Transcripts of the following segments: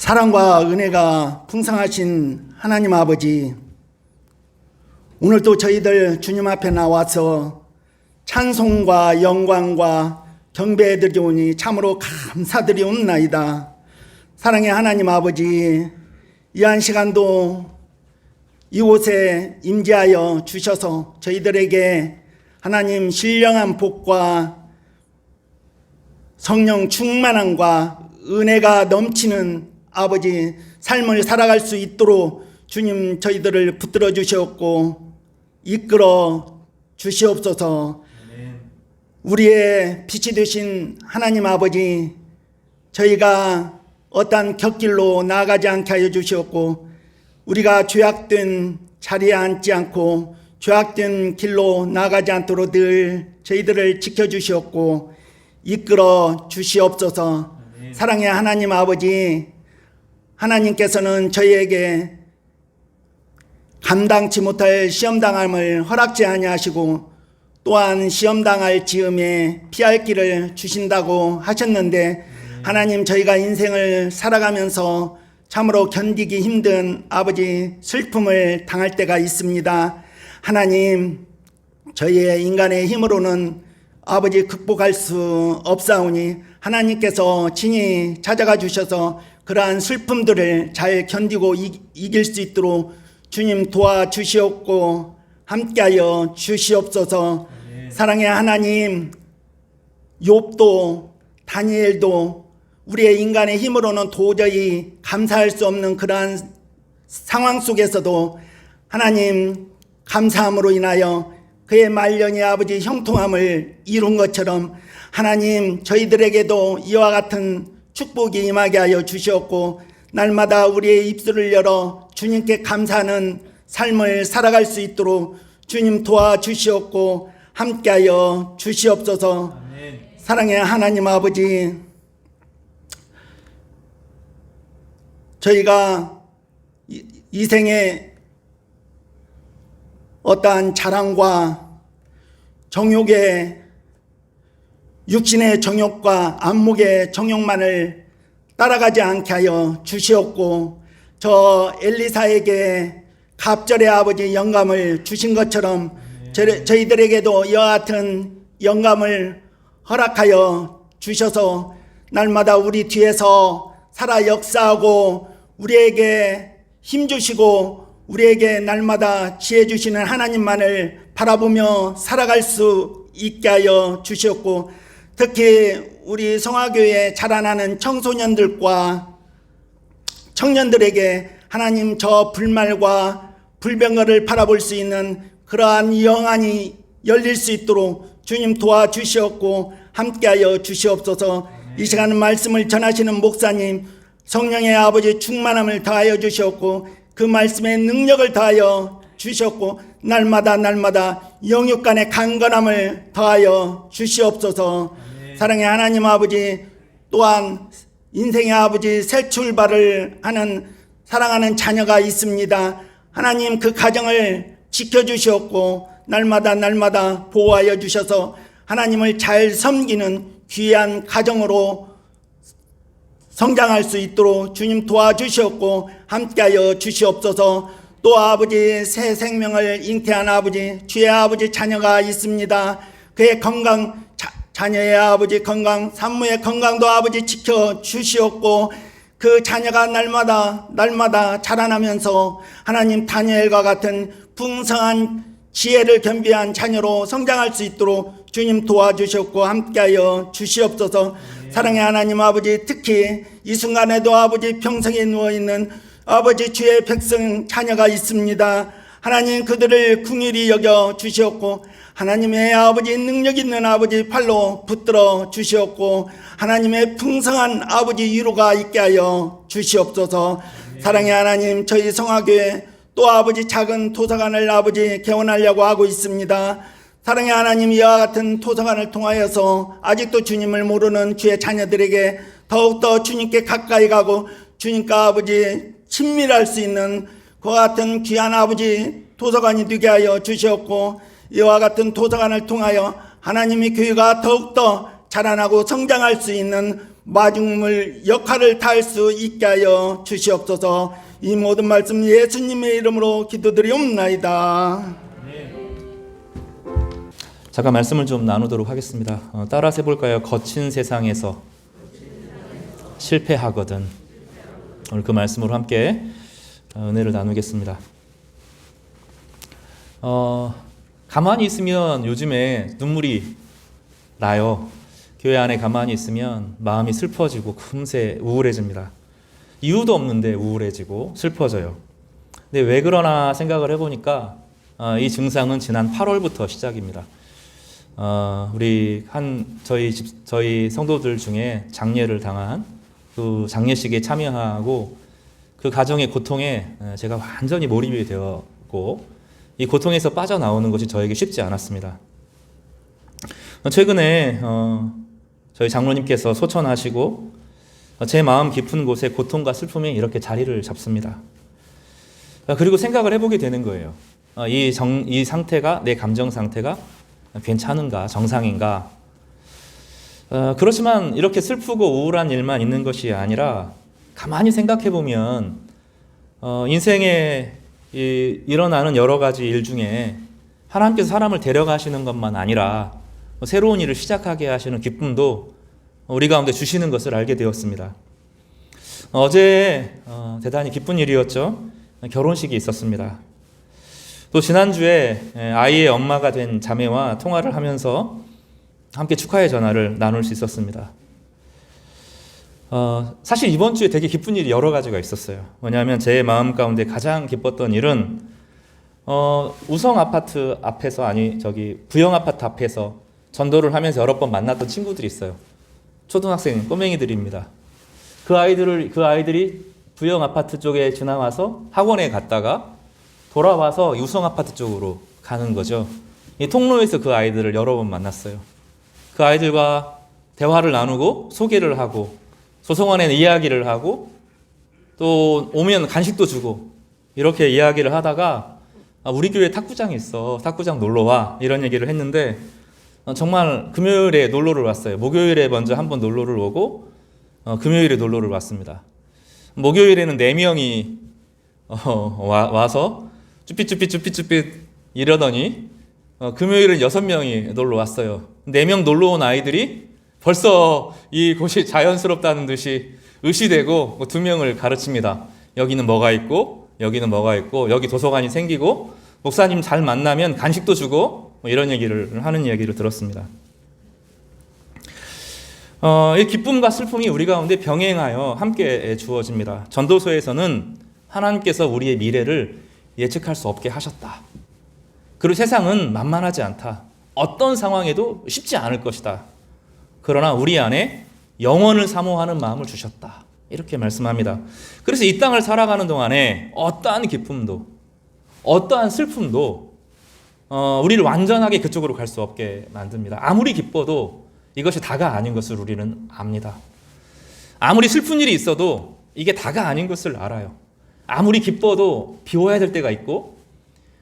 사랑과 은혜가 풍성하신 하나님 아버지, 오늘도 저희들 주님 앞에 나와서 찬송과 영광과 경배드리오니 참으로 감사드리옵나이다. 사랑의 하나님 아버지, 이 한 시간도 이곳에 임재하여 주셔서 저희들에게 하나님 신령한 복과 성령 충만함과 은혜가 넘치는 아버지 삶을 살아갈 수 있도록 주님 저희들을 붙들어 주시옵고 이끌어 주시옵소서. 우리의 빛이 되신 하나님 아버지, 저희가 어떠한 곁길로 나아가지 않게 하여 주시옵고 우리가 죄악된 자리에 앉지 않고 죄악된 길로 나아가지 않도록 늘 저희들을 지켜주시옵고 이끌어 주시옵소서. 사랑의 하나님 아버지, 하나님께서는 저희에게 감당치 못할 시험당함을 허락지 아니하시고 또한 시험당할 즈음에 피할 길을 주신다고 하셨는데, 하나님 저희가 인생을 살아가면서 참으로 견디기 힘든 아버지 슬픔을 당할 때가 있습니다. 하나님, 저희의 인간의 힘으로는 아버지 극복할 수 없사오니 하나님께서 친히 찾아가 주셔서 그러한 슬픔들을 잘 견디고 이길 수 있도록 주님 도와주시옵고 함께하여 주시옵소서. 사랑의 하나님, 욥도 다니엘도 우리의 인간의 힘으로는 도저히 감사할 수 없는 그러한 상황 속에서도 하나님 감사함으로 인하여 그의 말년이 아버지 형통함을 이룬 것처럼 하나님 저희들에게도 이와 같은 축복이 임하게 하여 주시옵고 날마다 우리의 입술을 열어 주님께 감사하는 삶을 살아갈 수 있도록 주님 도와주시옵고 함께하여 주시옵소서. 아멘. 사랑의 하나님 아버지, 저희가 이 생에 어떠한 자랑과 정욕의 육신의 정욕과 안목의 정욕만을 따라가지 않게 하여 주시옵고 저 엘리사에게 갑절의 아버지 영감을 주신 것처럼 저희들에게도 이와 같은 영감을 허락하여 주셔서 날마다 우리 뒤에서 살아 역사하고 우리에게 힘주시고 우리에게 날마다 지혜 주시는 하나님만을 바라보며 살아갈 수 있게 하여 주셨고, 특히 우리 성화교회에 자라나는 청소년들과 청년들에게 하나님 저 불말과 불병거를 바라볼 수 있는 그러한 영안이 열릴 수 있도록 주님 도와주시옵고 함께하여 주시옵소서. 이 시간 말씀을 전하시는 목사님 성령의 아버지 충만함을 더하여 주시옵고 그 말씀의 능력을 더하여 주셨고 날마다 영육간의 강건함을 더하여 주시옵소서. 사랑의 하나님 아버지, 또한 인생의 아버지 새 출발을 하는 사랑하는 자녀가 있습니다. 하나님 그 가정을 지켜주시옵고 날마다 보호하여 주셔서 하나님을 잘 섬기는 귀한 가정으로 성장할 수 있도록 주님 도와주시옵고 함께하여 주시옵소서. 또 아버지 새 생명을 잉태한 아버지 주의 아버지 자녀가 있습니다. 그의 건강, 자녀의 아버지 건강, 산모의 건강도 아버지 지켜주시옵고 그 자녀가 날마다 자라나면서 하나님 다니엘과 같은 풍성한 지혜를 겸비한 자녀로 성장할 수 있도록 주님 도와주셨고 함께하여 주시옵소서. 사랑의 하나님 아버지, 특히 이 순간에도 아버지 병성에 누워있는 아버지 주의 백성 자녀가 있습니다. 하나님 그들을 긍휼히 여겨 주시옵고 하나님의 아버지 능력 있는 아버지 팔로 붙들어 주시옵고 하나님의 풍성한 아버지 위로가 있게 하여 주시옵소서. 사랑의 하나님, 저희 성화교회 또 아버지 작은 도서관을 아버지 개원하려고 하고 있습니다. 사랑의 하나님, 이와 같은 도서관을 통하여서 아직도 주님을 모르는 주의 자녀들에게 더욱더 주님께 가까이 가고 주님과 아버지 친밀할 수 있는 그와 같은 귀한 아버지 도서관이 되게 하여 주시옵고 이와 같은 도서관을 통하여 하나님의 교회가 더욱더 자라나고 성장할 수 있는 마중물 역할을 다할 수 있게 하여 주시옵소서. 이 모든 말씀 예수님의 이름으로 기도드리옵나이다. 잠깐 말씀을 좀 나누도록 하겠습니다. 따라서 해볼까요? 거친 세상에서 실패하거든. 오늘 그 말씀으로 함께 은혜를 나누겠습니다. 가만히 있으면 요즘에 눈물이 나요. 교회 안에 가만히 있으면 마음이 슬퍼지고 금세 우울해집니다. 이유도 없는데 우울해지고 슬퍼져요. 근데 왜 그러나 생각을 해보니까 이 증상은 지난 8월부터 시작입니다. 우리 저희 성도들 중에 장례를 당한 그 장례식에 참여하고 그 가정의 고통에 제가 완전히 몰입이 되었고 이 고통에서 빠져나오는 것이 저에게 쉽지 않았습니다. 최근에 저희 장로님께서 소천하시고 제 마음 깊은 곳에 고통과 슬픔이 이렇게 자리를 잡습니다. 그리고 생각을 해보게 되는 거예요. 이 상태가, 내 감정 상태가 괜찮은가, 정상인가. 그렇지만 이렇게 슬프고 우울한 일만 있는 것이 아니라 가만히 생각해보면 인생에 일어나는 여러 가지 일 중에 하나님께서 사람을 데려가시는 것만 아니라 새로운 일을 시작하게 하시는 기쁨도 우리 가운데 주시는 것을 알게 되었습니다. 어제 대단히 기쁜 일이었죠. 결혼식이 있었습니다. 또 지난주에 아이의 엄마가 된 자매와 통화를 하면서 함께 축하의 전화를 나눌 수 있었습니다. 사실 이번 주에 되게 기쁜 일이 여러 가지가 있었어요. 뭐냐면 제 마음 가운데 가장 기뻤던 일은 우성 아파트 앞에서 부영 아파트 앞에서 전도를 하면서 여러 번 만났던 친구들이 있어요. 초등학생 꼬맹이들입니다. 그 아이들이 부영 아파트 쪽에 지나와서 학원에 갔다가 돌아와서 우성 아파트 쪽으로 가는 거죠. 이 통로에서 그 아이들을 여러 번 만났어요. 그 아이들과 대화를 나누고 소개를 하고 소송원에 이야기를 하고 또 오면 간식도 주고 이렇게 이야기를 하다가 우리 교회 탁구장이 있어. 탁구장 놀러와. 이런 얘기를 했는데 정말 금요일에 놀러를 왔어요. 목요일에 먼저 한번 놀러를 오고 금요일에 놀러를 왔습니다. 목요일에는 4명이 와서 쭈삣 이러더니 금요일은 6명이 놀러 왔어요. 4명 놀러 온 아이들이 벌써 이곳이 자연스럽다는 듯이 의시되고 2명을 가르칩니다. 여기는 뭐가 있고 여기는 뭐가 있고 여기 도서관이 생기고 목사님 잘 만나면 간식도 주고 이런 얘기를 하는 이야기를 들었습니다. 이 기쁨과 슬픔이 우리 가운데 병행하여 함께 주어집니다. 전도서에서는 하나님께서 우리의 미래를 예측할 수 없게 하셨다. 그리고 세상은 만만하지 않다. 어떤 상황에도 쉽지 않을 것이다. 그러나 우리 안에 영원을 사모하는 마음을 주셨다. 이렇게 말씀합니다. 그래서 이 땅을 살아가는 동안에 어떠한 기쁨도 어떠한 슬픔도 우리를 완전하게 그쪽으로 갈 수 없게 만듭니다. 아무리 기뻐도 이것이 다가 아닌 것을 우리는 압니다. 아무리 슬픈 일이 있어도 이게 다가 아닌 것을 알아요. 아무리 기뻐도 비워야 될 때가 있고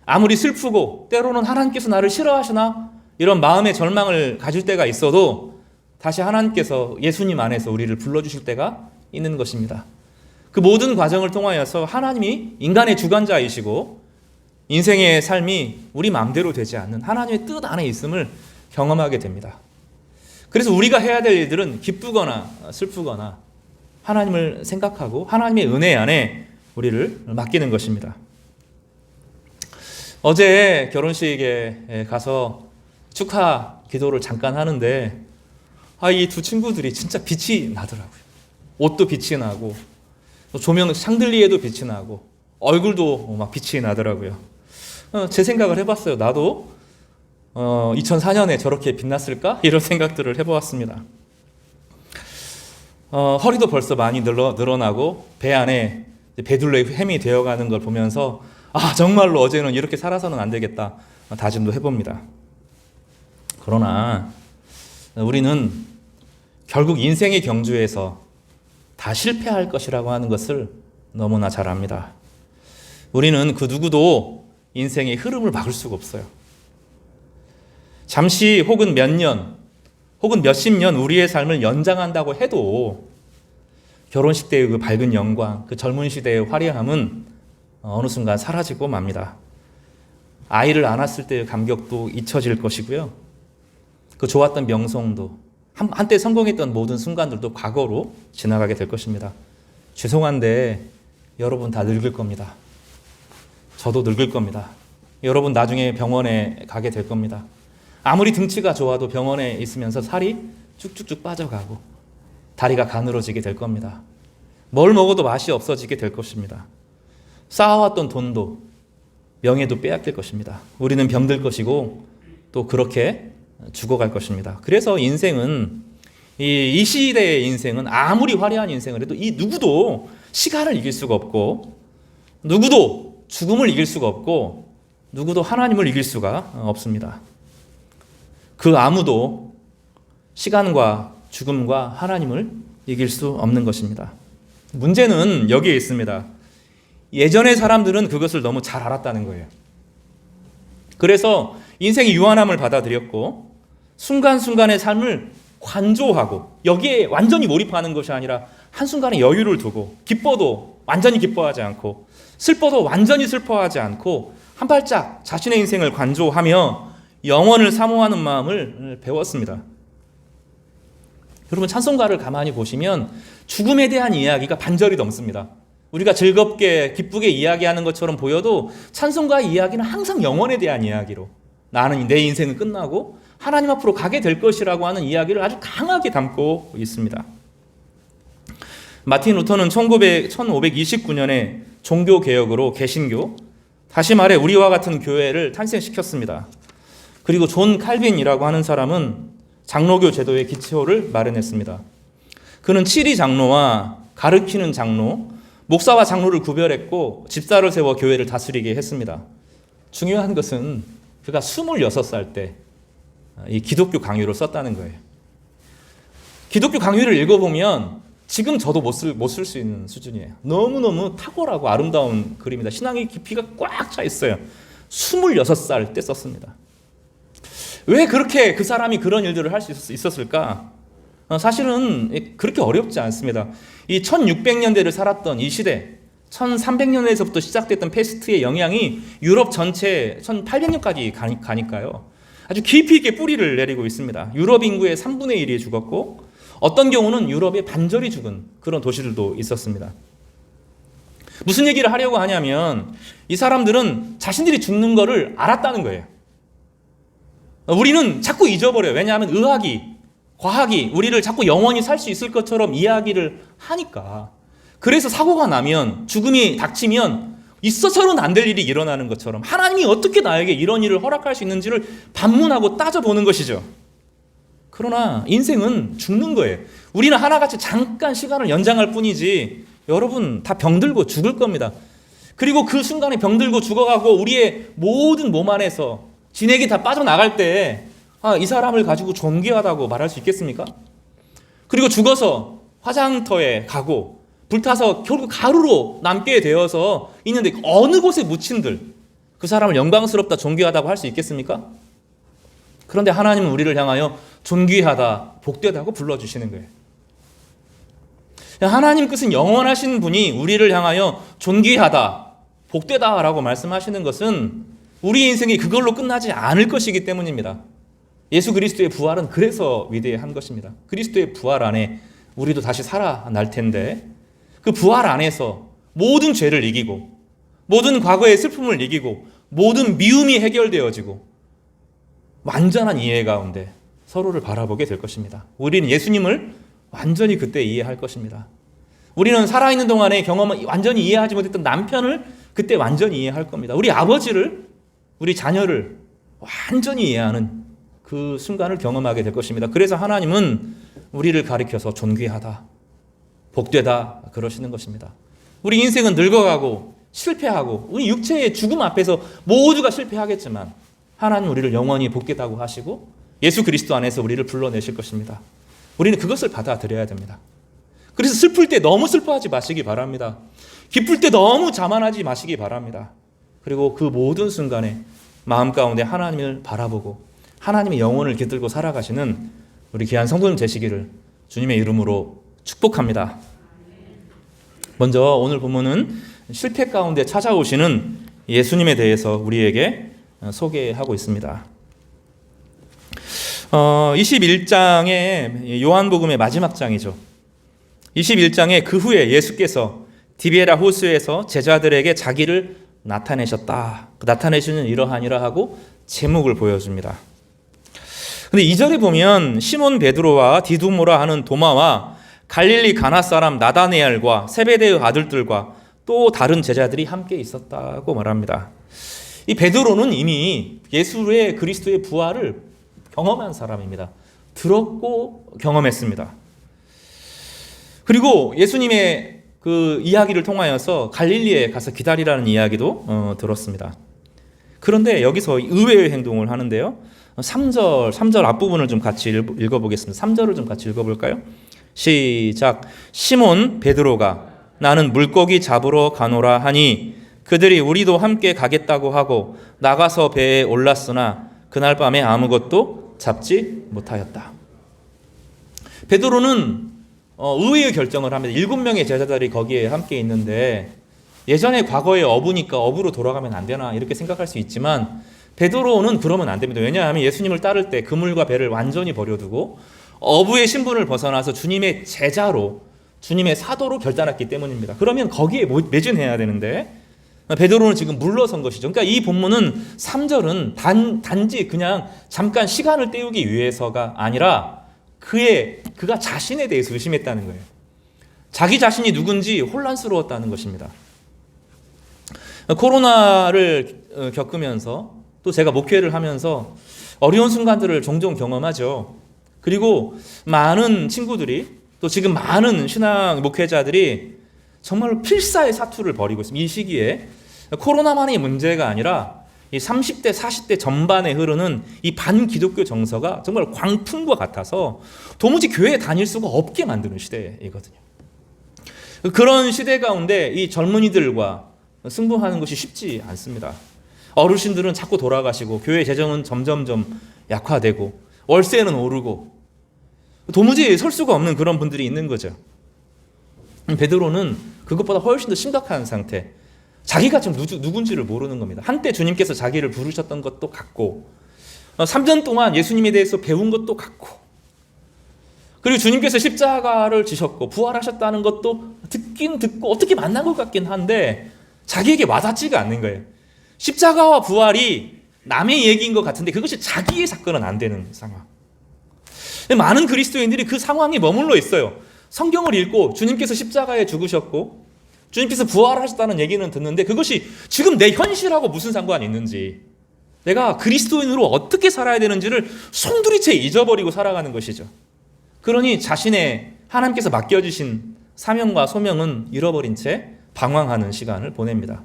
아무리 슬프고 때로는 하나님께서 나를 싫어하시나 이런 마음의 절망을 가질 때가 있어도 다시 하나님께서 예수님 안에서 우리를 불러주실 때가 있는 것입니다. 그 모든 과정을 통하여서 하나님이 인간의 주관자이시고 인생의 삶이 우리 마음대로 되지 않는 하나님의 뜻 안에 있음을 경험하게 됩니다. 그래서 우리가 해야 될 일들은 기쁘거나 슬프거나 하나님을 생각하고 하나님의 은혜 안에 우리를 맡기는 것입니다. 어제 결혼식에 가서 축하 기도를 잠깐 하는데 이 두 친구들이 진짜 빛이 나더라고요. 옷도 빛이 나고 조명 샹들리에도 빛이 나고 얼굴도 막 빛이 나더라고요. 제 생각을 해봤어요. 나도 2004년에 저렇게 빛났을까? 이런 생각들을 해보았습니다. 허리도 벌써 많이 늘어나고 배 안에 배둘레 햄이 되어가는 걸 보면서 정말로 어제는 이렇게 살아서는 안 되겠다 다짐도 해봅니다. 그러나 우리는 결국 인생의 경주에서 다 실패할 것이라고 하는 것을 너무나 잘 압니다. 우리는 그 누구도 인생의 흐름을 막을 수가 없어요. 잠시 혹은 몇 년 혹은 몇십 년 우리의 삶을 연장한다고 해도 결혼식 때의 그 밝은 영광, 그 젊은 시대의 화려함은 어느 순간 사라지고 맙니다. 아이를 안았을 때의 감격도 잊혀질 것이고요. 그 좋았던 명성도, 한때 성공했던 모든 순간들도 과거로 지나가게 될 것입니다. 죄송한데 여러분 다 늙을 겁니다. 저도 늙을 겁니다. 여러분 나중에 병원에 가게 될 겁니다. 아무리 등치가 좋아도 병원에 있으면서 살이 쭉쭉쭉 빠져가고 다리가 가늘어지게 될 겁니다. 뭘 먹어도 맛이 없어지게 될 것입니다. 쌓아왔던 돈도 명예도 빼앗길 것입니다. 우리는 병들 것이고 또 그렇게 죽어갈 것입니다. 그래서 인생은 이 시대의 인생은 아무리 화려한 인생을 해도 이 누구도 시간을 이길 수가 없고 누구도 죽음을 이길 수가 없고 누구도 하나님을 이길 수가 없습니다. 그 아무도 시간과 죽음과 하나님을 이길 수 없는 것입니다. 문제는 여기에 있습니다. 예전의 사람들은 그것을 너무 잘 알았다는 거예요. 그래서 인생의 유한함을 받아들였고 순간순간의 삶을 관조하고 여기에 완전히 몰입하는 것이 아니라 한순간에 여유를 두고 기뻐도 완전히 기뻐하지 않고 슬퍼도 완전히 슬퍼하지 않고 한 발짝 자신의 인생을 관조하며 영원을 사모하는 마음을 배웠습니다. 여러분 찬송가를 가만히 보시면 죽음에 대한 이야기가 반절이 넘습니다. 우리가 즐겁게 기쁘게 이야기하는 것처럼 보여도 찬송가의 이야기는 항상 영원에 대한 이야기로 나는 내 인생은 끝나고 하나님 앞으로 가게 될 것이라고 하는 이야기를 아주 강하게 담고 있습니다. 마틴 루터는 1529년에 종교개혁으로 개신교, 다시 말해 우리와 같은 교회를 탄생시켰습니다. 그리고 존 칼빈이라고 하는 사람은 장로교 제도의 기초를 마련했습니다. 그는 칠이 장로와 가르치는 장로, 목사와 장로를 구별했고 집사를 세워 교회를 다스리게 했습니다. 중요한 것은 그가 26살 때 이 기독교 강요를 썼다는 거예요. 기독교 강요를 읽어보면 지금 저도 못 쓸 수 있는 수준이에요. 너무너무 탁월하고 아름다운 글입니다. 신앙의 깊이가 꽉 차 있어요. 26살 때 썼습니다. 왜 그렇게 그 사람이 그런 일들을 할 수 있었을까? 사실은 그렇게 어렵지 않습니다. 이 1600년대를 살았던 이 시대, 1300년대에서부터 시작됐던 패스트의 영향이 유럽 전체 1800년까지 가니까요. 아주 깊이 있게 뿌리를 내리고 있습니다. 유럽 인구의 3분의 1이 죽었고 어떤 경우는 유럽의 반절이 죽은 그런 도시들도 있었습니다. 무슨 얘기를 하려고 하냐면 이 사람들은 자신들이 죽는 거를 알았다는 거예요. 우리는 자꾸 잊어버려요. 왜냐하면 의학이, 과학이 우리를 자꾸 영원히 살 수 있을 것처럼 이야기를 하니까. 그래서 사고가 나면, 죽음이 닥치면 있어서는 안 될 일이 일어나는 것처럼 하나님이 어떻게 나에게 이런 일을 허락할 수 있는지를 반문하고 따져보는 것이죠. 그러나 인생은 죽는 거예요. 우리는 하나같이 잠깐 시간을 연장할 뿐이지 여러분 다 병들고 죽을 겁니다. 그리고 그 순간에 병들고 죽어가고 우리의 모든 몸 안에서 진액이 다 빠져나갈 때 이 사람을 가지고 존귀하다고 말할 수 있겠습니까? 그리고 죽어서 화장터에 가고 불타서 결국 가루로 남게 되어서 있는데 어느 곳에 묻힌들 그 사람을 영광스럽다 존귀하다고 할 수 있겠습니까? 그런데 하나님은 우리를 향하여 존귀하다 복되다고 불러주시는 거예요. 하나님 뜻은 영원하신 분이 우리를 향하여 존귀하다 복되다라고 말씀하시는 것은 우리 인생이 그걸로 끝나지 않을 것이기 때문입니다. 예수 그리스도의 부활은 그래서 위대한 것입니다. 그리스도의 부활 안에 우리도 다시 살아날 텐데 그 부활 안에서 모든 죄를 이기고 모든 과거의 슬픔을 이기고 모든 미움이 해결되어지고 완전한 이해 가운데 서로를 바라보게 될 것입니다. 우리는 예수님을 완전히 그때 이해할 것입니다. 우리는 살아있는 동안에 경험을 완전히 이해하지 못했던 남편을 그때 완전히 이해할 겁니다. 우리 아버지를, 우리 자녀를 완전히 이해하는 그 순간을 경험하게 될 것입니다. 그래서 하나님은 우리를 가리켜서 존귀하다, 복되다 그러시는 것입니다. 우리 인생은 늙어가고 실패하고 우리 육체의 죽음 앞에서 모두가 실패하겠지만 하나님 우리를 영원히 복되다고 하시고 예수 그리스도 안에서 우리를 불러내실 것입니다. 우리는 그것을 받아들여야 됩니다. 그래서 슬플 때 너무 슬퍼하지 마시기 바랍니다. 기쁠 때 너무 자만하지 마시기 바랍니다. 그리고 그 모든 순간에 마음 가운데 하나님을 바라보고 하나님의 영혼을 깃들고 살아가시는 우리 귀한 성도님 되시기를 주님의 이름으로 축복합니다. 먼저 오늘 본문은 실패 가운데 찾아오시는 예수님에 대해서 우리에게 소개하고 있습니다. 21장의 요한복음의 마지막 장이죠. 21장에 그 후에 예수께서 디베라 호수에서 제자들에게 자기를 나타내셨다. 나타내시는 이러하니라 하고 제목을 보여줍니다. 근데 2절에 보면 시몬 베드로와 디두모라 하는 도마와 갈릴리 가나 사람 나다네엘과 세베대의 아들들과 또 다른 제자들이 함께 있었다고 말합니다. 이 베드로는 이미 예수의 그리스도의 부활을 경험한 사람입니다. 들었고 경험했습니다. 그리고 예수님의 그 이야기를 통하여서 갈릴리에 가서 기다리라는 이야기도 들었습니다. 그런데 여기서 의외의 행동을 하는데요. 3절 앞부분을 좀 같이 읽어보겠습니다. 3절을 좀 같이 읽어볼까요? 시작. 시몬 베드로가 나는 물고기 잡으러 가노라 하니 그들이 우리도 함께 가겠다고 하고 나가서 배에 올랐으나 그날 밤에 아무것도 잡지 못하였다. 베드로는 의외의 결정을 합니다. 7명의 제자들이 거기에 함께 있는데 예전에 과거에 어부니까 어부로 돌아가면 안 되나 이렇게 생각할 수 있지만 베드로는 그러면 안 됩니다. 왜냐하면 예수님을 따를 때 그물과 배를 완전히 버려두고 어부의 신분을 벗어나서 주님의 제자로 주님의 사도로 결단했기 때문입니다. 그러면 거기에 매진해야 되는데 베드로는 지금 물러선 것이죠. 그러니까 이 본문은 3절은 단지 그냥 잠깐 시간을 때우기 위해서가 아니라 그가 자신에 대해서 의심했다는 거예요. 자기 자신이 누군지 혼란스러웠다는 것입니다. 코로나를 겪으면서 또 제가 목회를 하면서 어려운 순간들을 종종 경험하죠. 그리고 많은 친구들이 또 지금 많은 신앙 목회자들이 정말로 필사의 사투를 벌이고 있습니다. 이 시기에 코로나만의 문제가 아니라 이 30대, 40대 전반에 흐르는 이 반기독교 정서가 정말 광풍과 같아서 도무지 교회에 다닐 수가 없게 만드는 시대이거든요. 그런 시대 가운데 이 젊은이들과 승부하는 것이 쉽지 않습니다. 어르신들은 자꾸 돌아가시고 교회 재정은 점점점 약화되고 월세는 오르고 도무지 설 수가 없는 그런 분들이 있는 거죠. 베드로는 그것보다 훨씬 더 심각한 상태. 자기가 지금 누군지를 모르는 겁니다. 한때 주님께서 자기를 부르셨던 것도 같고 3년 동안 예수님에 대해서 배운 것도 같고 그리고 주님께서 십자가를 지셨고 부활하셨다는 것도 듣긴 듣고 어떻게 만난 것 같긴 한데 자기에게 와닿지가 않는 거예요. 십자가와 부활이 남의 얘기인 것 같은데 그것이 자기의 사건은 안 되는 상황. 많은 그리스도인들이 그 상황에 머물러 있어요. 성경을 읽고 주님께서 십자가에 죽으셨고 주님께서 부활하셨다는 얘기는 듣는데 그것이 지금 내 현실하고 무슨 상관이 있는지 내가 그리스도인으로 어떻게 살아야 되는지를 송두리째 잊어버리고 살아가는 것이죠. 그러니 자신의 하나님께서 맡겨주신 사명과 소명은 잃어버린 채 방황하는 시간을 보냅니다.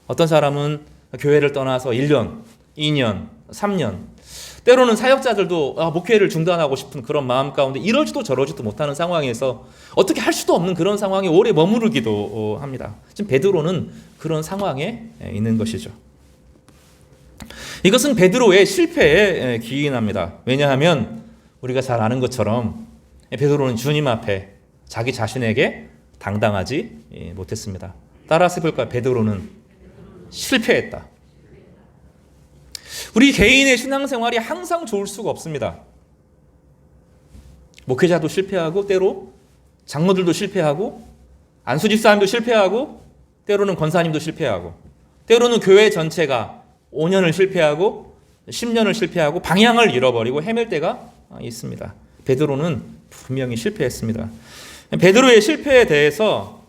어떤 사람은 교회를 떠나서 1년, 2년, 3년 때로는 사역자들도 목회를 중단하고 싶은 그런 마음 가운데 이러지도 저러지도 못하는 상황에서 어떻게 할 수도 없는 그런 상황에 오래 머무르기도 합니다. 지금 베드로는 그런 상황에 있는 것이죠. 이것은 베드로의 실패에 기인합니다. 왜냐하면 우리가 잘 아는 것처럼 베드로는 주님 앞에 자기 자신에게 당당하지 못했습니다. 따라서 볼까요? 베드로는 실패했다. 우리 개인의 신앙생활이 항상 좋을 수가 없습니다. 목회자도 실패하고 때로 장로들도 실패하고 안수집사님도 실패하고 때로는 권사님도 실패하고 때로는 교회 전체가 5년을 실패하고 10년을 실패하고 방향을 잃어버리고 헤맬 때가 있습니다. 베드로는 분명히 실패했습니다. 베드로의 실패에 대해서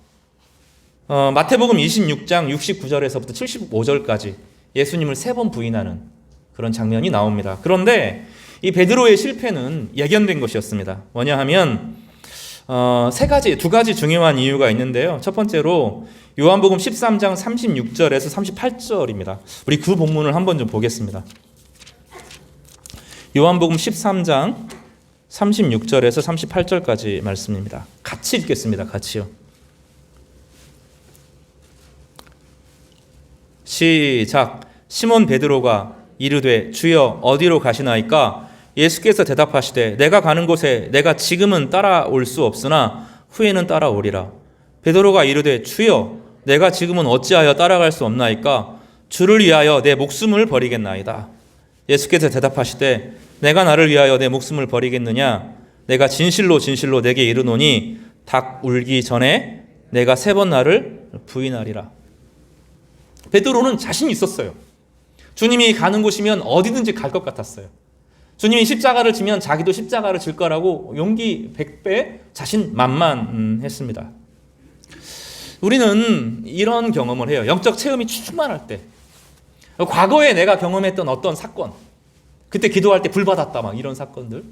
마태복음 26장 69절에서부터 75절까지 예수님을 3번 부인하는 그런 장면이 나옵니다. 그런데 이 베드로의 실패는 예견된 것이었습니다. 뭐냐 하면 두 가지 중요한 이유가 있는데요. 첫 번째로 요한복음 13장 36절에서 38절입니다. 우리 그 본문을 한번 좀 보겠습니다. 요한복음 13장 36절에서 38절까지 말씀입니다. 같이 읽겠습니다. 같이요. 시작. 시몬 베드로가 이르되 주여 어디로 가시나이까? 예수께서 대답하시되 내가 가는 곳에 내가 지금은 따라올 수 없으나 후에는 따라오리라. 베드로가 이르되 주여 내가 지금은 어찌하여 따라갈 수 없나이까? 주를 위하여 내 목숨을 버리겠나이다. 예수께서 대답하시되 내가 나를 위하여 내 목숨을 버리겠느냐? 내가 진실로 진실로 내게 이르노니 닭 울기 전에 내가 3번 나를 부인하리라. 베드로는 자신이 있었어요. 주님이 가는 곳이면 어디든지 갈 것 같았어요. 주님이 십자가를 지면 자기도 십자가를 질 거라고 용기 100배 자신만만했습니다. 우리는 이런 경험을 해요. 영적 체험이 충만할 때, 과거에 내가 경험했던 어떤 사건, 그때 기도할 때 불 받았다 막 이런 사건들,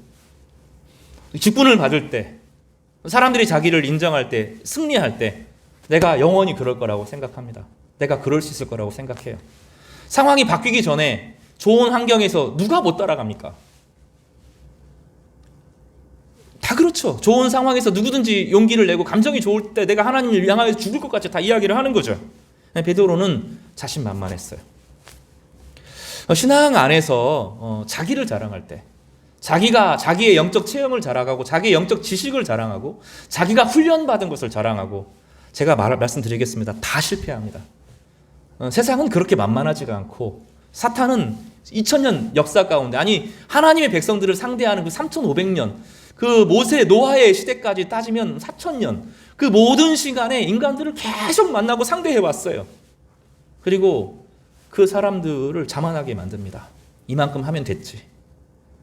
직분을 받을 때, 사람들이 자기를 인정할 때, 승리할 때 내가 영원히 그럴 거라고 생각합니다. 내가 그럴 수 있을 거라고 생각해요. 상황이 바뀌기 전에 좋은 환경에서 누가 못 따라갑니까? 다 그렇죠. 좋은 상황에서 누구든지 용기를 내고 감정이 좋을 때 내가 하나님을 향하여 죽을 것 같이 다 이야기를 하는 거죠. 베드로는 자신만만했어요. 신앙 안에서 자기를 자랑할 때, 자기가 자기의 영적 체험을 자랑하고 자기의 영적 지식을 자랑하고 자기가 훈련받은 것을 자랑하고, 제가 말씀드리겠습니다. 다 실패합니다. 세상은 그렇게 만만하지가 않고, 사탄은 2000년 역사 가운데, 아니 하나님의 백성들을 상대하는 그 3500년, 그 모세 노아의 시대까지 따지면 4000년, 그 모든 시간에 인간들을 계속 만나고 상대해 왔어요. 그리고 그 사람들을 자만하게 만듭니다. 이만큼 하면 됐지,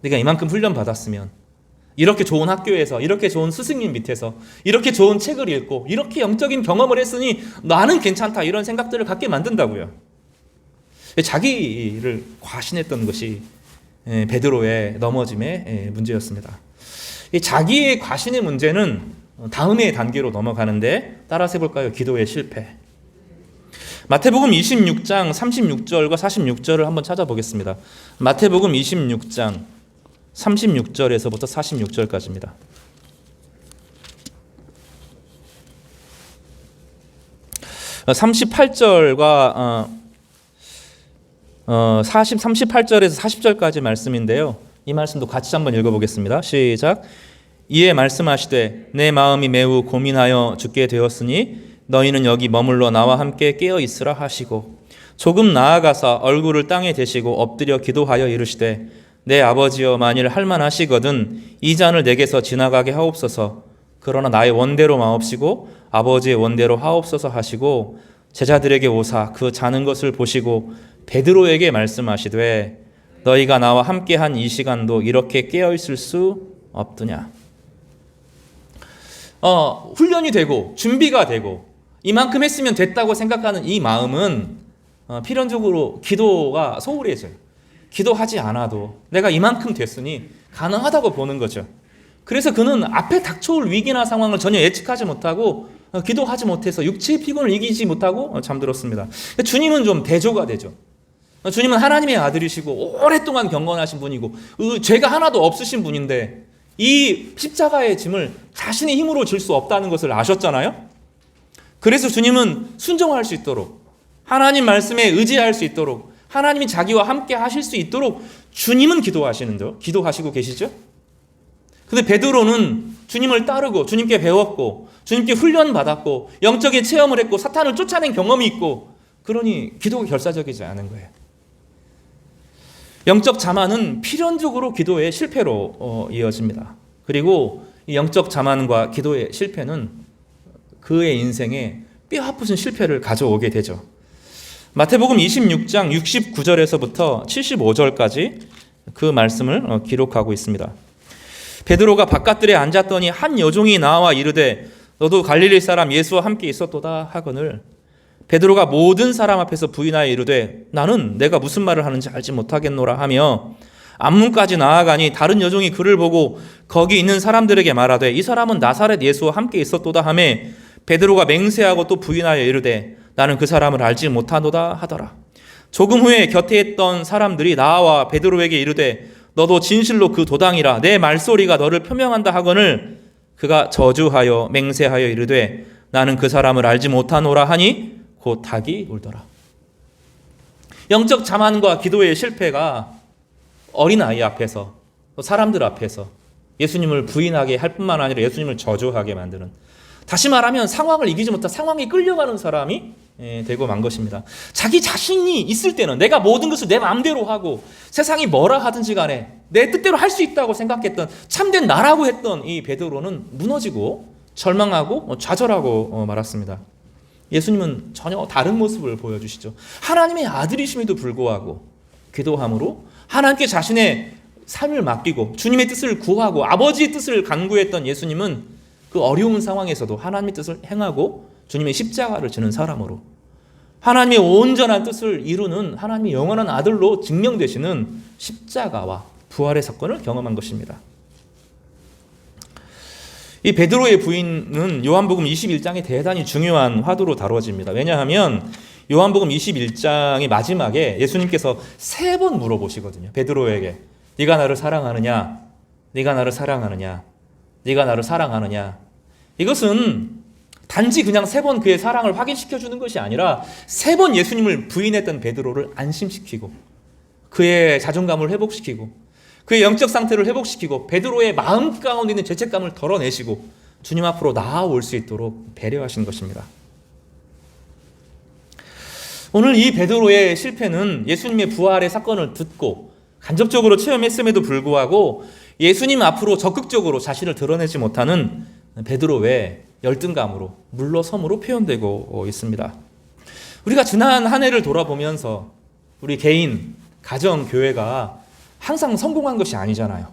네가 이만큼 훈련 받았으면, 이렇게 좋은 학교에서, 이렇게 좋은 스승님 밑에서, 이렇게 좋은 책을 읽고, 이렇게 영적인 경험을 했으니 나는 괜찮다, 이런 생각들을 갖게 만든다고요. 자기를 과신했던 것이 베드로의 넘어짐의 문제였습니다. 이 자기의 과신의 문제는 다음의 단계로 넘어가는데, 따라서 해볼까요? 기도의 실패. 마태복음 26장 36절과 46절을 한번 찾아보겠습니다. 마태복음 26장 36절에서부터 46절까지입니다. 어, 38절과 38절에서 40절까지 말씀인데요. 이 말씀도 같이 한번 읽어보겠습니다. 시작. 이에 말씀하시되 내 마음이 매우 고민하여 죽게 되었으니 너희는 여기 머물러 나와 함께 깨어 있으라 하시고, 조금 나아가사 얼굴을 땅에 대시고 엎드려 기도하여 이르시되 내 아버지여 만일 할만하시거든 이 잔을 내게서 지나가게 하옵소서. 그러나 나의 원대로 마옵시고 아버지의 원대로 하옵소서 하시고, 제자들에게 오사 그 자는 것을 보시고 베드로에게 말씀하시되 너희가 나와 함께한 이 시간도 이렇게 깨어 있을 수 없더냐. 훈련이 되고 준비가 되고 이만큼 했으면 됐다고 생각하는 이 마음은 필연적으로 기도가 소홀해져요. 기도하지 않아도 내가 이만큼 됐으니 가능하다고 보는 거죠. 그래서 그는 앞에 닥쳐올 위기나 상황을 전혀 예측하지 못하고 기도하지 못해서 육체의 피곤을 이기지 못하고 잠들었습니다. 주님은 좀 대조가 되죠. 주님은 하나님의 아들이시고 오랫동안 경건하신 분이고 죄가 하나도 없으신 분인데 이 십자가의 짐을 자신의 힘으로 질 수 없다는 것을 아셨잖아요. 그래서 주님은 순종할 수 있도록, 하나님 말씀에 의지할 수 있도록, 하나님이 자기와 함께 하실 수 있도록 주님은 기도하시고 계시죠. 근데 베드로는 주님을 따르고 주님께 배웠고 주님께 훈련받았고 영적인 체험을 했고 사탄을 쫓아낸 경험이 있고, 그러니 기도가 결사적이지 않은 거예요. 영적 자만은 필연적으로 기도의 실패로 이어집니다. 그리고 이 영적 자만과 기도의 실패는 그의 인생에 뼈아픈 실패를 가져오게 되죠. 마태복음 26장 69절에서부터 75절까지 그 말씀을 기록하고 있습니다. 베드로가 바깥들에 앉았더니 한 여종이 나와 이르되 너도 갈릴리 사람 예수와 함께 있었도다 하거늘, 베드로가 모든 사람 앞에서 부인하여 이르되 나는 내가 무슨 말을 하는지 알지 못하겠노라 하며 앞문까지 나아가니 다른 여종이 그를 보고 거기 있는 사람들에게 말하되 이 사람은 나사렛 예수와 함께 있었도다 하매 베드로가 맹세하고 또 부인하여 이르되 나는 그 사람을 알지 못하노다 하더라. 조금 후에 곁에 있던 사람들이 나와 베드로에게 이르되 너도 진실로 그 도당이라 내 말소리가 너를 표명한다 하거늘, 그가 저주하여 맹세하여 이르되 나는 그 사람을 알지 못하노라 하니 곧 닭이 울더라. 영적 자만과 기도의 실패가 어린아이 앞에서 또 사람들 앞에서 예수님을 부인하게 할 뿐만 아니라 예수님을 저주하게 만드는, 다시 말하면 상황을 이기지 못한 상황에 끌려가는 사람이 되고 만 것입니다. 자기 자신이 있을 때는 내가 모든 것을 내 마음대로 하고 세상이 뭐라 하든지 간에 내 뜻대로 할 수 있다고 생각했던 참된 나라고 했던 이 베드로는 무너지고 절망하고 좌절하고 말았습니다. 예수님은 전혀 다른 모습을 보여주시죠. 하나님의 아들이심에도 불구하고 기도함으로 하나님께 자신의 삶을 맡기고 주님의 뜻을 구하고 아버지의 뜻을 간구했던 예수님은 그 어려운 상황에서도 하나님의 뜻을 행하고 주님의 십자가를 지는 사람으로 하나님의 온전한 뜻을 이루는 하나님의 영원한 아들로 증명되시는 십자가와 부활의 사건을 경험한 것입니다. 이 베드로의 부인은 요한복음 21장에 대단히 중요한 화두로 다뤄집니다. 왜냐하면 요한복음 21장의 마지막에 예수님께서 3번 물어보시거든요. 베드로에게 네가 나를 사랑하느냐? 네가 나를 사랑하느냐? 네가 나를 사랑하느냐? 이것은 단지 그냥 3번 그의 사랑을 확인시켜주는 것이 아니라 3번 예수님을 부인했던 베드로를 안심시키고 그의 자존감을 회복시키고 그의 영적 상태를 회복시키고 베드로의 마음 가운데 있는 죄책감을 덜어내시고 주님 앞으로 나아올 수 있도록 배려하신 것입니다. 오늘 이 베드로의 실패는 예수님의 부활의 사건을 듣고 간접적으로 체험했음에도 불구하고 예수님 앞으로 적극적으로 자신을 드러내지 못하는 베드로의 열등감으로 물러섬으로 표현되고 있습니다. 우리가 지난 한 해를 돌아보면서 우리 개인, 가정, 교회가 항상 성공한 것이 아니잖아요.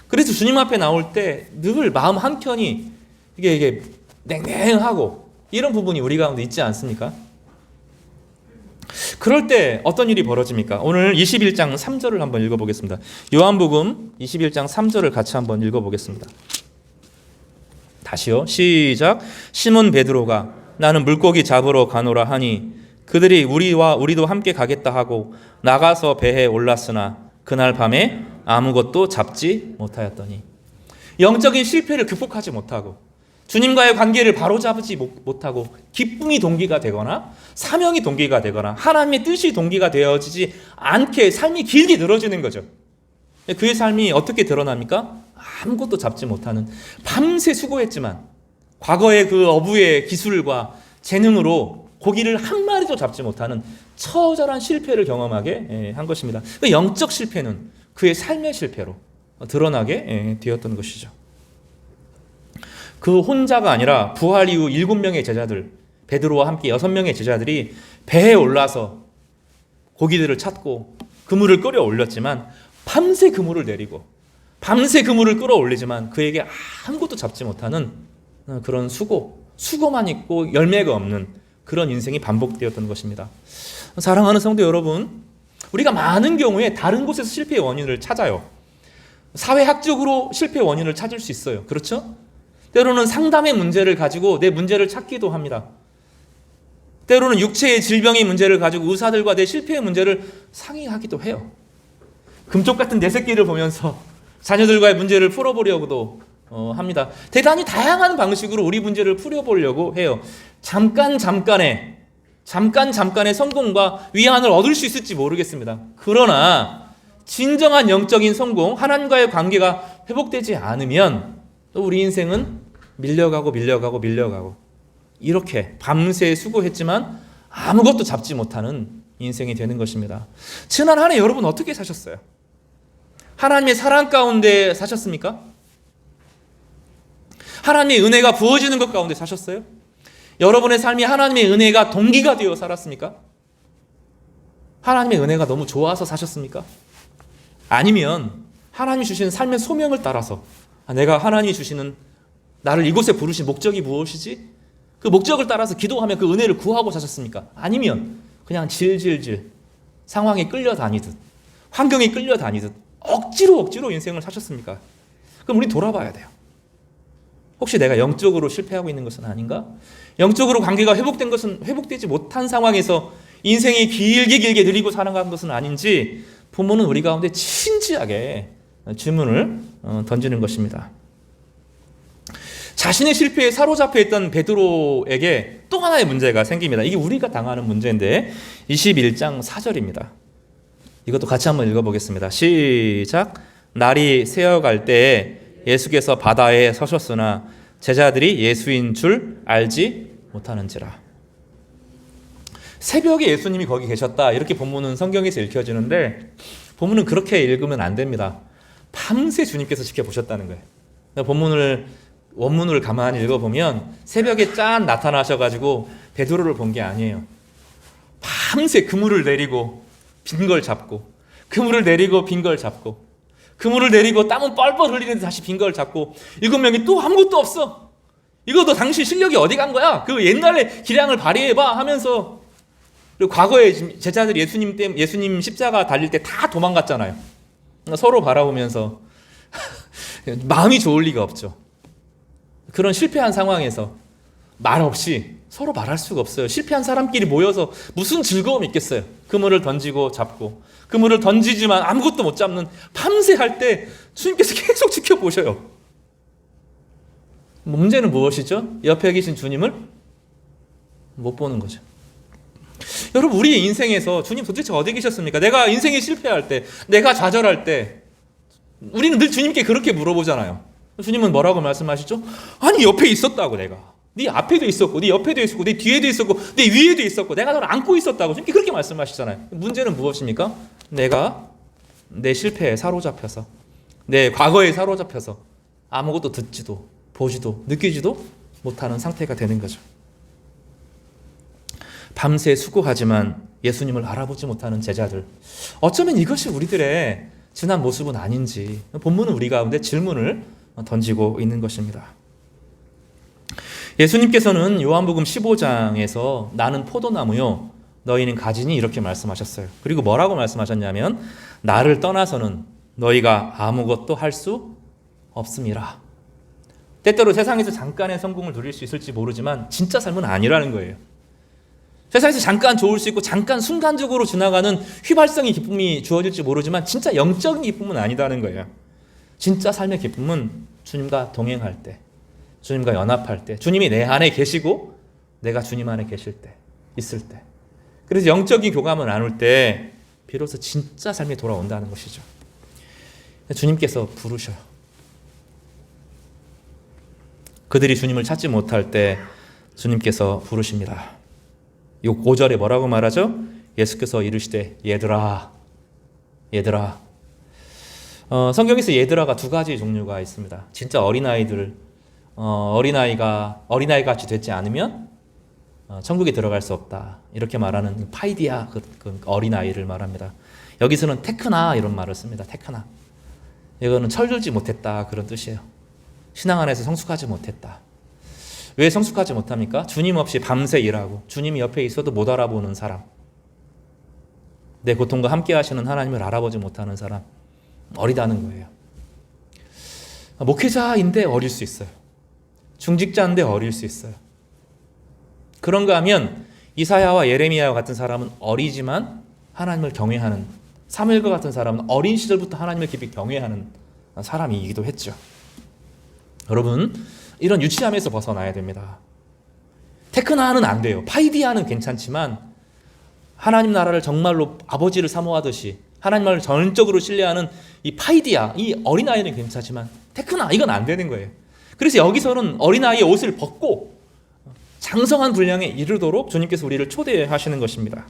그래서 주님 앞에 나올 때 늘 마음 한켠이 이게 냉랭하고 이런 부분이 우리 가운데 있지 않습니까? 그럴 때 어떤 일이 벌어집니까? 오늘 21장 3절을 한번 읽어보겠습니다. 요한복음 21장 3절을 같이 한번 읽어보겠습니다. 다시요. 시작. 시몬 베드로가 나는 물고기 잡으러 가노라 하니 그들이 우리도 함께 가겠다 하고 나가서 배에 올랐으나 그날 밤에 아무것도 잡지 못하였더니 영적인 실패를 극복하지 못하고 주님과의 관계를 바로잡지 못하고 기쁨이 동기가 되거나 사명이 동기가 되거나 하나님의 뜻이 동기가 되어지지 않게 삶이 길게 늘어지는 거죠. 그의 삶이 어떻게 드러납니까? 아무것도 잡지 못하는, 밤새 수고했지만 과거의 그 어부의 기술과 재능으로 고기를 한 마리도 잡지 못하는 처절한 실패를 경험하게 한 것입니다. 영적 실패는 그의 삶의 실패로 드러나게 되었던 것이죠. 그 혼자가 아니라 부활 이후 7명의 제자들, 베드로와 함께 6명의 제자들이 배에 올라서 고기들을 찾고 그물을 끌어 올렸지만 밤새 그물을 내리고 밤새 그물을 끌어올리지만 그에게 아무것도 잡지 못하는 그런 수고만 있고 열매가 없는 그런 인생이 반복되었던 것입니다. 사랑하는 성도 여러분, 우리가 많은 경우에 다른 곳에서 실패의 원인을 찾아요. 사회학적으로 실패의 원인을 찾을 수 있어요. 그렇죠? 때로는 상담의 문제를 가지고 내 문제를 찾기도 합니다. 때로는 육체의 질병의 문제를 가지고 의사들과 내 실패의 문제를 상의하기도 해요. 금쪽 같은 내 새끼를 보면서 자녀들과의 문제를 풀어보려고도 합니다. 대단히 다양한 방식으로 우리 문제를 풀어보려고 해요. 잠깐의 성공과 위안을 얻을 수 있을지 모르겠습니다. 그러나 진정한 영적인 성공, 하나님과의 관계가 회복되지 않으면 또 우리 인생은 밀려가고 이렇게 밤새 수고했지만 아무것도 잡지 못하는 인생이 되는 것입니다. 지난 한 해 여러분 어떻게 사셨어요? 하나님의 사랑 가운데 사셨습니까? 하나님의 은혜가 부어지는 것 가운데 사셨어요? 여러분의 삶이 하나님의 은혜가 동기가 되어 살았습니까? 하나님의 은혜가 너무 좋아서 사셨습니까? 아니면 하나님이 주시는 삶의 소명을 따라서 내가 하나님이 주시는 나를 이곳에 부르신 목적이 무엇이지? 그 목적을 따라서 기도하며 그 은혜를 구하고 사셨습니까? 아니면 그냥 질질질 상황에 끌려다니듯 환경에 끌려다니듯 억지로 인생을 사셨습니까? 그럼 우리 돌아봐야 돼요. 혹시 내가 영적으로 실패하고 있는 것은 아닌가? 영적으로 관계가 회복되지 못한 상황에서 인생이 길게 느리고 살아가는 것은 아닌지 부모는 우리 가운데 진지하게 질문을 던지는 것입니다. 자신의 실패에 사로잡혀 있던 베드로에게 또 하나의 문제가 생깁니다. 이게 우리가 당하는 문제인데 21장 4절입니다. 이것도 같이 한번 읽어보겠습니다. 시작. 날이 새어갈 때에 예수께서 바다에 서셨으나 제자들이 예수인 줄 알지 못하는지라. 새벽에 예수님이 거기 계셨다, 이렇게 본문은 성경에서 읽혀지는데 본문은 그렇게 읽으면 안 됩니다. 밤새 주님께서 지켜보셨다는 거예요. 본문을 원문을 가만히 읽어보면 새벽에 짠 나타나셔가지고 베드로를 본 게 아니에요. 밤새 그물을 내리고 빈 걸 잡고, 그물을 내리고 빈 걸 잡고, 그물을 내리고 땀은 뻘뻘 흘리는데 다시 빈 걸 잡고, 7명이 또 아무것도 없어. 이거 너 당신 실력이 어디 간 거야? 그 옛날에 기량을 발휘해봐 하면서. 그리고 과거에 제자들이 예수님 십자가 달릴 때 다 도망갔잖아요. 서로 바라보면서 마음이 좋을 리가 없죠. 그런 실패한 상황에서 말 없이 서로 말할 수가 없어요. 실패한 사람끼리 모여서 무슨 즐거움이 있겠어요. 그물을 던지고 잡고, 그물을 던지지만 아무것도 못 잡는, 밤새 할 때 주님께서 계속 지켜보셔요. 문제는 무엇이죠? 옆에 계신 주님을 못 보는 거죠. 여러분, 우리의 인생에서 주님 도대체 어디 계셨습니까? 내가 인생에 실패할 때, 내가 좌절할 때 우리는 늘 주님께 그렇게 물어보잖아요. 주님은 뭐라고 말씀하시죠? 아니, 옆에 있었다고. 내가 네 앞에도 있었고, 네 옆에도 있었고, 네 뒤에도 있었고, 네 위에도 있었고, 내가 너를 안고 있었다고. 주님께 그렇게 말씀하시잖아요. 문제는 무엇입니까? 내가 내 실패에 사로잡혀서, 내 과거에 사로잡혀서 아무것도 듣지도 보지도 느끼지도 못하는 상태가 되는 거죠. 밤새 수고하지만 예수님을 알아보지 못하는 제자들, 어쩌면 이것이 우리들의 지난 모습은 아닌지 본문은 우리 가운데 질문을 던지고 있는 것입니다. 예수님께서는 요한복음 15장에서 나는 포도나무요 너희는 가지니, 이렇게 말씀하셨어요. 그리고 뭐라고 말씀하셨냐면 나를 떠나서는 너희가 아무것도 할 수 없음이라. 때때로 세상에서 잠깐의 성공을 누릴 수 있을지 모르지만 진짜 삶은 아니라는 거예요. 세상에서 잠깐 좋을 수 있고 잠깐 순간적으로 지나가는 휘발성의 기쁨이 주어질지 모르지만 진짜 영적인 기쁨은 아니다는 거예요. 진짜 삶의 기쁨은 주님과 동행할 때, 주님과 연합할 때, 주님이 내 안에 계시고 내가 주님 안에 계실 때, 있을 때, 그래서 영적인 교감을 나눌 때 비로소 진짜 삶이 돌아온다는 것이죠. 주님께서 부르셔요. 그들이 주님을 찾지 못할 때 주님께서 부르십니다. 이 5절에 뭐라고 말하죠? 예수께서 이르시되 얘들아, 얘들아. 성경에서 얘들아가 두 가지 종류가 있습니다. 진짜 어린아이들, 어린아이가 어린아이 같이 되지 않으면 천국에 들어갈 수 없다, 이렇게 말하는 파이디아, 그 어린아이를 말합니다. 여기서는 테크나, 이런 말을 씁니다. 테크나. 이거는 철들지 못했다, 그런 뜻이에요. 신앙 안에서 성숙하지 못했다. 왜 성숙하지 못합니까? 주님 없이 밤새 일하고 주님이 옆에 있어도 못 알아보는 사람, 내 고통과 함께 하시는 하나님을 알아보지 못하는 사람, 어리다는 거예요. 목회자인데 어릴 수 있어요. 중직자인데 어릴 수 있어요. 그런가 하면 이사야와 예레미야와 같은 사람은 어리지만 하나님을 경외하는, 사무엘과 같은 사람은 어린 시절부터 하나님을 깊이 경외하는 사람이기도 했죠. 여러분, 이런 유치함에서 벗어나야 됩니다. 테크나는 안 돼요. 파이디아는 괜찮지만 하나님 나라를 정말로 아버지를 사모하듯이 하나님을 전적으로 신뢰하는 이 파이디아, 이 어린아이는 괜찮지만 테크나, 이건 안 되는 거예요. 그래서 여기서는 어린아이의 옷을 벗고 장성한 분량에 이르도록 주님께서 우리를 초대하시는 것입니다.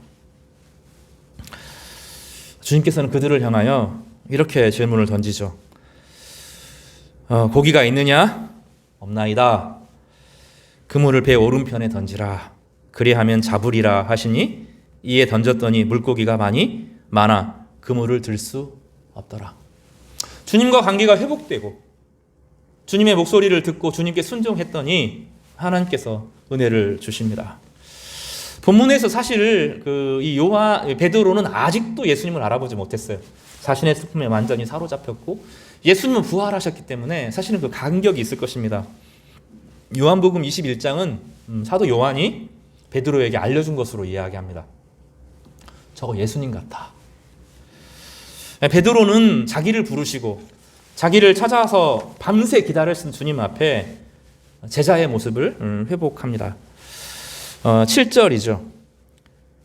주님께서는 그들을 향하여 이렇게 질문을 던지죠. 고기가 있느냐? 없나이다. 그물을 배 오른편에 던지라. 그리하면 잡으리라 하시니 이에 던졌더니 물고기가 많아 그물을 들 수 없더라. 주님과 관계가 회복되고 주님의 목소리를 듣고 주님께 순종했더니 하나님께서 은혜를 주십니다. 본문에서 사실 이 베드로는 아직도 예수님을 알아보지 못했어요. 자신의 슬픔에 완전히 사로잡혔고 예수님은 부활하셨기 때문에 사실은 그 간격이 있을 것입니다. 요한복음 21장은 사도 요한이 베드로에게 알려준 것으로 이야기합니다. 저거 예수님 같아. 베드로는 자기를 부르시고 자기를 찾아서 밤새 기다렸던 주님 앞에 제자의 모습을 회복합니다. 7절이죠.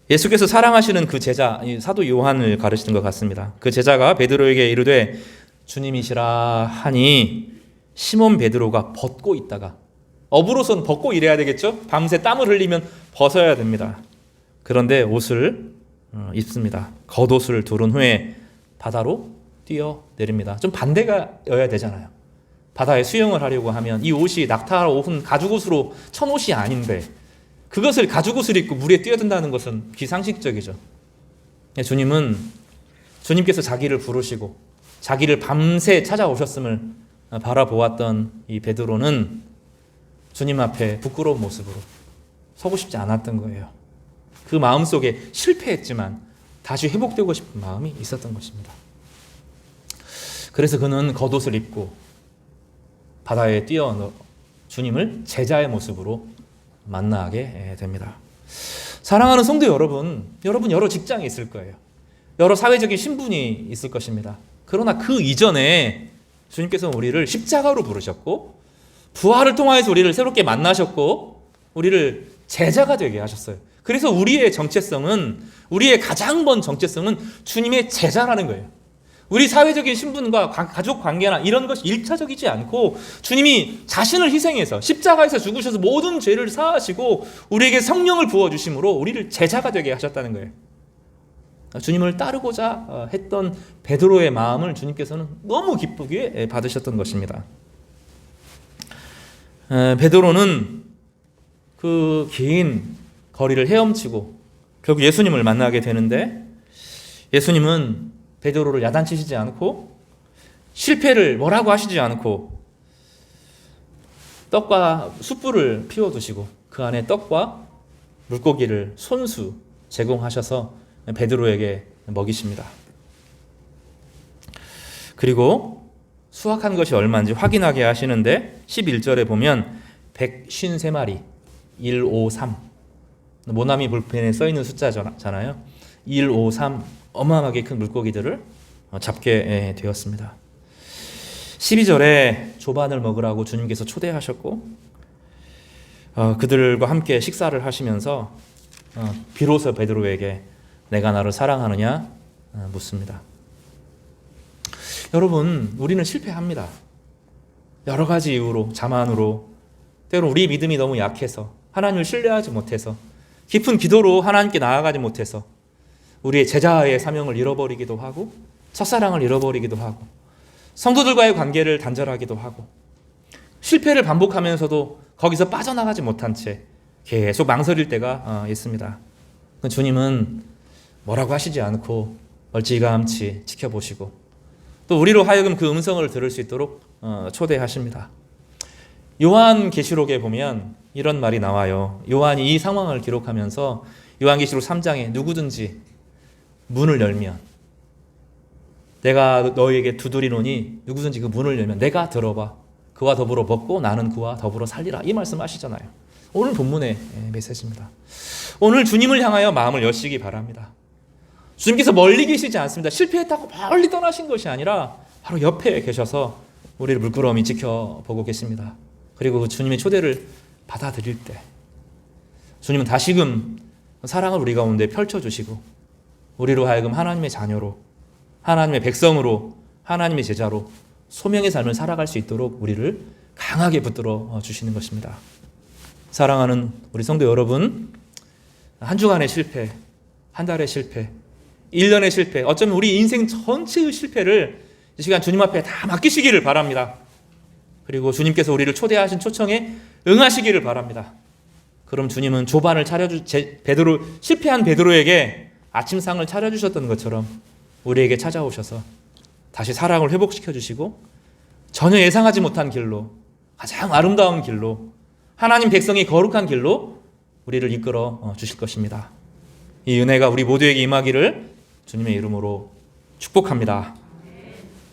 예수께서 사랑하시는 그 제자, 사도 요한을 가르치는 것 같습니다. 그 제자가 베드로에게 이르되 주님이시라 하니 시몬 베드로가 벗고 있다가, 어부로서는 벗고 일해야 되겠죠? 밤새 땀을 흘리면 벗어야 됩니다. 그런데 옷을 입습니다. 겉옷을 두른 후에 바다로 뛰어내립니다. 좀 반대가여야 되잖아요. 바다에 수영을 하려고 하면 이 옷이 낙타로 옷은 가죽옷으로 천 옷이 아닌데 그것을 가죽옷을 입고 물에 뛰어든다는 것은 비상식적이죠. 주님께서 자기를 부르시고 자기를 밤새 찾아오셨음을 바라보았던 이 베드로는 주님 앞에 부끄러운 모습으로 서고 싶지 않았던 거예요. 그 마음속에 실패했지만 다시 회복되고 싶은 마음이 있었던 것입니다. 그래서 그는 겉옷을 입고 바다에 뛰어 주님을 제자의 모습으로 만나게 됩니다. 사랑하는 성도 여러분 여러 직장이 있을 거예요. 여러 사회적인 신분이 있을 것입니다. 그러나 그 이전에 주님께서는 우리를 십자가로 부르셨고 부활을 통하여서 우리를 새롭게 만나셨고 우리를 제자가 되게 하셨어요. 그래서 우리의 가장 먼 정체성은 주님의 제자라는 거예요. 우리 사회적인 신분과 가족 관계나 이런 것이 일차적이지 않고 주님이 자신을 희생해서 십자가에서 죽으셔서 모든 죄를 사하시고 우리에게 성령을 부어주심으로 우리를 제자가 되게 하셨다는 거예요. 주님을 따르고자 했던 베드로의 마음을 주님께서는 너무 기쁘게 받으셨던 것입니다. 베드로는 그 긴 거리를 헤엄치고 결국 예수님을 만나게 되는데 예수님은 베드로를 야단치시지 않고 실패를 뭐라고 하시지 않고 떡과 숯불을 피워두시고 그 안에 떡과 물고기를 손수 제공하셔서 베드로에게 먹이십니다. 그리고 수확한 것이 얼마인지 확인하게 하시는데 11절에 보면 153마리 153 모나미 볼펜에 써있는 숫자잖아요. 153 어마어마하게 큰 물고기들을 잡게 되었습니다. 12절에 조반을 먹으라고 주님께서 초대하셨고 그들과 함께 식사를 하시면서 비로소 베드로에게 내가 나를 사랑하느냐 묻습니다. 여러분, 우리는 실패합니다. 여러 가지 이유로, 자만으로, 때로 우리 믿음이 너무 약해서, 하나님을 신뢰하지 못해서, 깊은 기도로 하나님께 나아가지 못해서 우리의 제자의 사명을 잃어버리기도 하고 첫사랑을 잃어버리기도 하고 성도들과의 관계를 단절하기도 하고 실패를 반복하면서도 거기서 빠져나가지 못한 채 계속 망설일 때가 있습니다. 주님은 뭐라고 하시지 않고 멀찌감치 지켜보시고 또 우리로 하여금 그 음성을 들을 수 있도록 초대하십니다. 요한계시록에 보면 이런 말이 나와요. 요한이 이 상황을 기록하면서 요한계시록 3장에 누구든지 문을 열면 내가 너에게 두드리노니 누구든지 그 문을 열면 내가 들어봐 그와 더불어 먹고 나는 그와 더불어 살리라 이 말씀 하시잖아요. 오늘 본문의 메시지입니다. 오늘 주님을 향하여 마음을 여시기 바랍니다. 주님께서 멀리 계시지 않습니다. 실패했다고 멀리 떠나신 것이 아니라 바로 옆에 계셔서 우리를 물끄러미 지켜보고 계십니다. 그리고 주님의 초대를 받아들일 때 주님은 다시금 사랑을 우리 가운데 펼쳐주시고 우리로 하여금 하나님의 자녀로 하나님의 백성으로 하나님의 제자로 소명의 삶을 살아갈 수 있도록 우리를 강하게 붙들어 주시는 것입니다. 사랑하는 우리 성도 여러분, 한 주간의 실패, 한 달의 실패, 1년의 실패, 어쩌면 우리 인생 전체의 실패를 이 시간 주님 앞에 다 맡기시기를 바랍니다. 그리고 주님께서 우리를 초대하신 초청에 응하시기를 바랍니다. 그럼 주님은 조반을 실패한 베드로에게 아침상을 차려주셨던 것처럼 우리에게 찾아오셔서 다시 사랑을 회복시켜 주시고 전혀 예상하지 못한 길로 가장 아름다운 길로 하나님 백성이 거룩한 길로 우리를 이끌어 주실 것입니다. 이 은혜가 우리 모두에게 임하기를 주님의 이름으로 축복합니다.